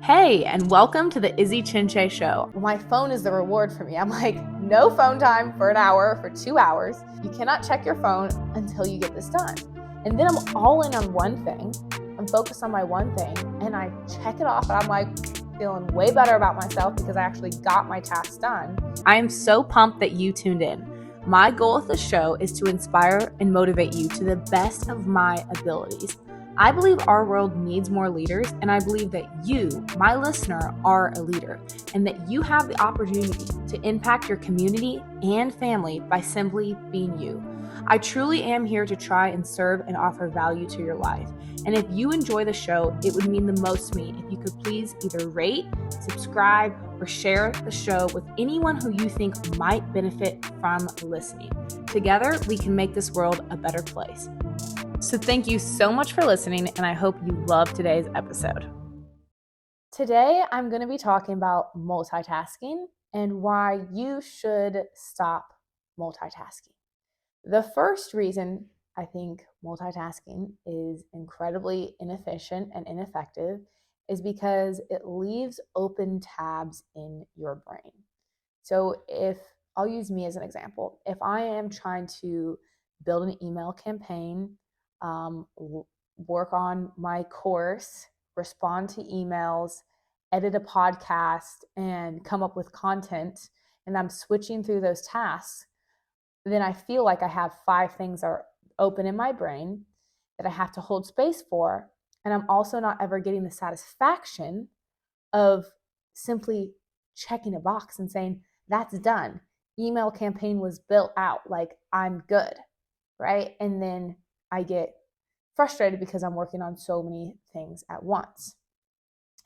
Hey, and welcome to the Izzy Chinche Show. My phone is the reward for me. I'm like, no phone time for an hour, for 2 hours. You cannot check your phone until you get this done. And then I'm all in on one thing. I'm focused on my one thing and I check it off and I'm like feeling way better about myself because I actually got my task done. I am so pumped that you tuned in. My goal with the show is to inspire and motivate you to the best of my abilities. I believe our world needs more leaders, and I believe that you, my listener, are a leader, and that you have the opportunity to impact your community and family by simply being you. I truly am here to try and serve and offer value to your life. And if you enjoy the show, it would mean the most to me if you could please either rate, subscribe, or share the show with anyone who you think might benefit from listening. Together, we can make this world a better place. So thank you so much for listening, and I hope you love today's episode. Today, I'm going to be talking about multitasking and why you should stop multitasking. The first reason I think multitasking is incredibly inefficient and ineffective is because it leaves open tabs in your brain. So I'll use me as an example. If I am trying to build an email campaign, work on my course, respond to emails, edit a podcast, and come up with content, and I'm switching through those tasks, then I feel like I have 5 things that are open in my brain that I have to hold space for. And I'm also not ever getting the satisfaction of simply checking a box and saying, that's done. Email campaign was built out, like I'm good, right? And then I get frustrated because I'm working on so many things at once.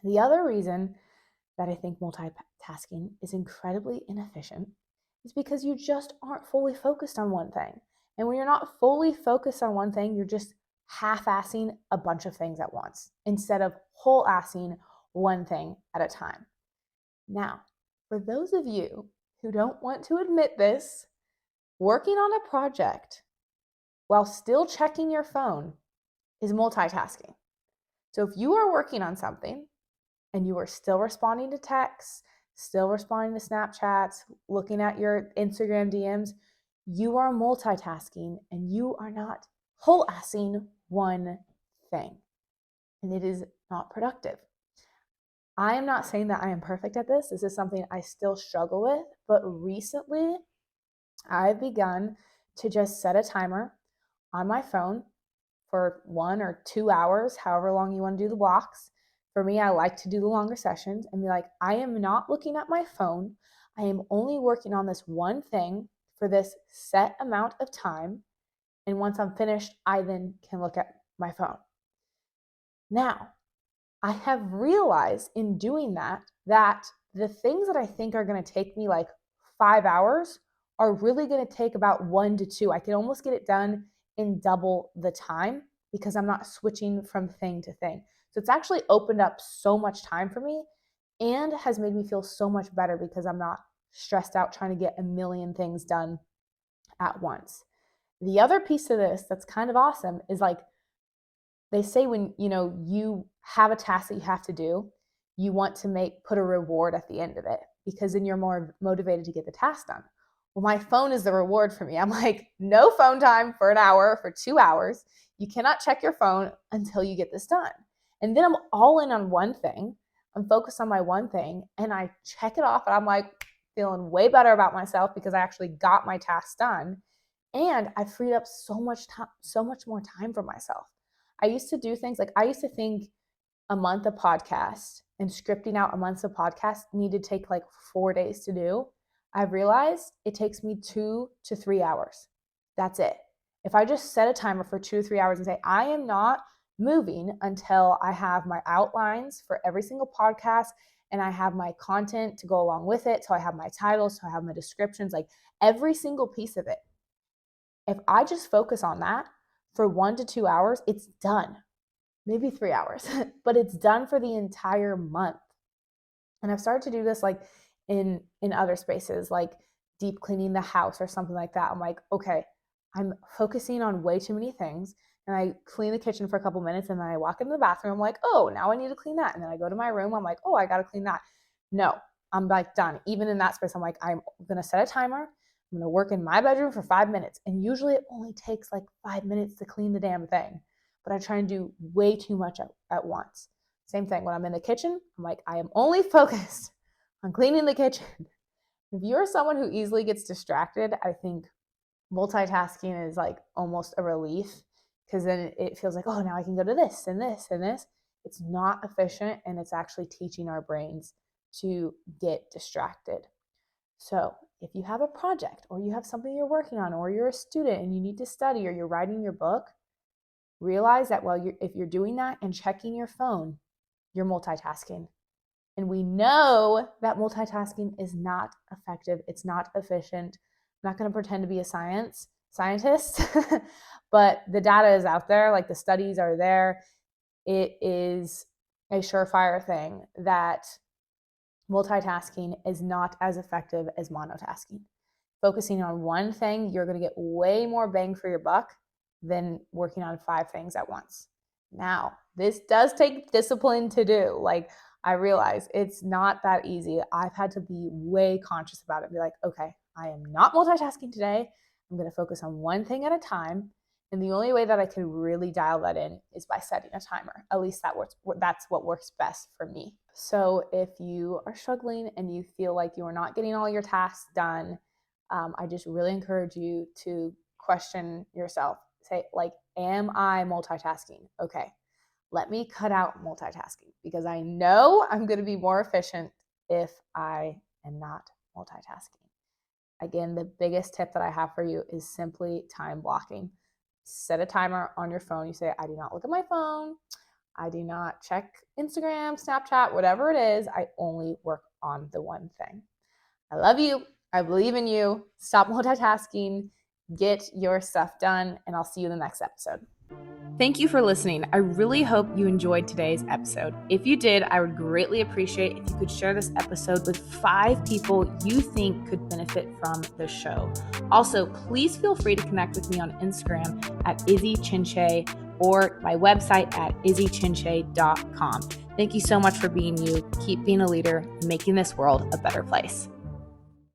The other reason that I think multitasking is incredibly inefficient is because you just aren't fully focused on one thing. And when you're not fully focused on one thing, you're just half-assing a bunch of things at once instead of whole-assing one thing at a time. Now, for those of you who don't want to admit this, working on a project while still checking your phone is multitasking. So if you are working on something and you are still responding to texts, still responding to Snapchats, looking at your Instagram DMs, you are multitasking and you are not whole-assing one thing. And it is not productive. I am not saying that I am perfect at this. This is something I still struggle with, but recently I've begun to just set a timer on my phone for 1 or 2 hours, however long you want to do the blocks. For me, I like to do the longer sessions and be like, I am not looking at my phone. I am only working on this one thing for this set amount of time. And once I'm finished, I then can look at my phone. Now, I have realized in doing that the things that I think are going to take me like 5 hours are really going to take about 1 to 2. I can almost get it done in double the time because I'm not switching from thing to thing. So it's actually opened up so much time for me and has made me feel so much better because I'm not stressed out trying to get a million things done at once. The other piece of this that's kind of awesome is like they say when you have a task that you have to do, you want to put a reward at the end of it because then you're more motivated to get the task done. Well, my phone is the reward for me. I'm like, no phone time for an hour, for 2 hours. You cannot check your phone until you get this done. And then I'm all in on one thing. I'm focused on my one thing and I check it off and I'm like feeling way better about myself because I actually got my task done. And I freed up so much time, so much more time for myself. I used to do things like I used to think a month of podcasts and scripting out a month of podcasts needed to take like 4 days to do. I've realized it takes me 2 to 3 hours. That's it. If I just set a timer for 2 to 3 hours and say, I am not moving until I have my outlines for every single podcast and I have my content to go along with it. So I have my titles, so I have my descriptions, like every single piece of it. If I just focus on that for 1 to 2 hours, it's done. Maybe 3 hours, but it's done for the entire month. And I've started to do this like in other spaces, like deep cleaning the house or something like that. I'm like, okay, I'm focusing on way too many things. and I clean the kitchen for a couple minutes, and then I walk into the bathroom. I'm like, oh, now I need to clean that. And then I go to my room. I'm like, oh, I got to clean that. No, I'm like done. Even in that space, I'm like, I'm going to set a timer. I'm going to work in my bedroom for 5 minutes. And usually it only takes like 5 minutes to clean the damn thing. But I try and do way too much at once. Same thing when I'm in the kitchen. I'm like, I am only focused on cleaning the kitchen. If you're someone who easily gets distracted, I think multitasking is like almost a relief, because then it feels like, oh, now I can go to this and this and this. It's not efficient, and it's actually teaching our brains to get distracted. So if you have a project, or you have something you're working on, or you're a student and you need to study, or you're writing your book, realize that if you're doing that and checking your phone, you're multitasking. And we know that multitasking is not effective. It's not efficient. I'm not going to pretend to be a scientist, but the data is out there. Like, the studies are there. It is a surefire thing that multitasking is not as effective as monotasking. Focusing on one thing, you're going to get way more bang for your buck than working on 5 things at once. Now, this does take discipline to do. Like, I realize it's not that easy. I've had to be way conscious about it and be like, okay, I am not multitasking today. I'm going to focus on one thing at a time. And the only way that I can really dial that in is by setting a timer. At least that's what works best for me. So if you are struggling and you feel like you are not getting all your tasks done, I just really encourage you to question yourself. Say, like, am I multitasking? Okay, let me cut out multitasking, because I know I'm going to be more efficient if I am not multitasking. Again, the biggest tip that I have for you is simply time blocking. Set a timer on your phone. You say, I do not look at my phone. I do not check Instagram, Snapchat, whatever it is. I only work on the one thing. I love you. I believe in you. Stop multitasking. Get your stuff done, and I'll see you in the next episode. Thank you for listening. I really hope you enjoyed today's episode. If you did, I would greatly appreciate if you could share this episode with 5 people you think could benefit from the show. Also, please feel free to connect with me on Instagram at izzychinche or my website at izzychinche.com. Thank you so much for being you. Keep being a leader and making this world a better place.